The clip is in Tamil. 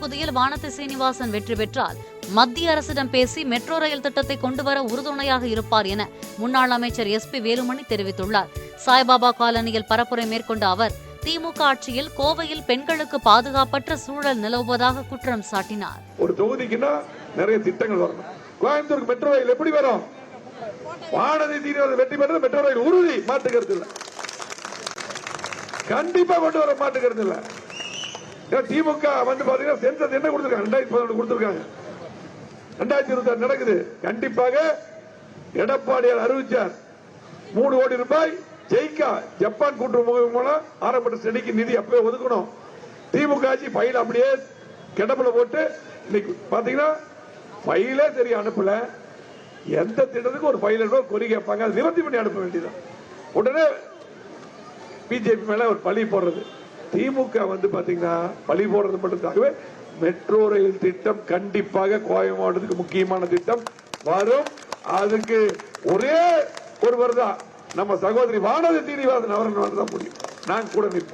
தொகுதியில் வானதி சீனிவாசன் வெற்றி பெற்றால் மத்திய அரசிடம் பேசி மெட்ரோ ரயில் திட்டத்தை கொண்டுவர உறுதுணையாக இருப்பார் என முன்னாள் அமைச்சர் SP வேலுமணி தெரிவித்துள்ளார். சாய்பாபா காலனியில் பரப்புரை மேற்கொண்ட அவர் திமுக ஆட்சியில் கோவையில் பெண்களுக்கு பாதுகாப்பற்ற சூழல் நிலவுவதாக குற்றம் சாட்டினார். ஒரு தொகுதிக்குன்னா நிறைய திட்டங்கள் வரணும். கோயம்புத்தூருக்கு மெட்ரோ ரயில் எப்படி வரும்? வானதி சீனிவாசன் வெற்றி பெற்றது மெட்ரோ ரயில் உறுதி, மாற்றுக்கிறது இல்ல. கண்டிப்பா கொண்டு வர மாட்டுக்கிறது இல்ல. திமுக வந்து பாத்தீங்கன்னா சென்சஸ் என்ன கொடுத்திருக்காங்க? 2011 கொடுத்திருக்காங்க. 2026 நடக்குது. கண்டிப்பாக எடப்பாடியார் அறிவிச்சார் 3 கோடி ரூபாய் ஜெயிக்கா ஜப்பான் கூட்டுறவு மூலம் ஆரம்பட்ட ஸ்டடிக்கு நிதி அப்பவே ஒதுக்கணும். திமுக ஆட்சி ஃபைல் அப்படியே கிடப்புல போட்டு இன்னைக்கு பாத்தீங்கன்னா ஃபைலே சரி அனுப்பல. எந்த திட்டத்துக்கு ஒரு ஃபைல் கொரி கேட்பாங்க, அதை நிவர்த்தி பண்ணி அனுப்ப வேண்டியதான். உடனே பிஜேபி மேல ஒரு பழி போடுறது. திமுக வந்து பாத்தீங்கன்னா பழி போடுறது மட்டும்தாகவே மெட்ரோ ரயில் திட்டம் கண்டிப்பாக கோவை மாவட்டத்துக்கு முக்கியமான திட்டம் வரும். அதுக்கு ஒரே ஒருவர் தான் நம்ம சகோதரி வானதி சீனிவாசன் அவர்கள் தான் முடியும். நான் கூட நிற்போம்.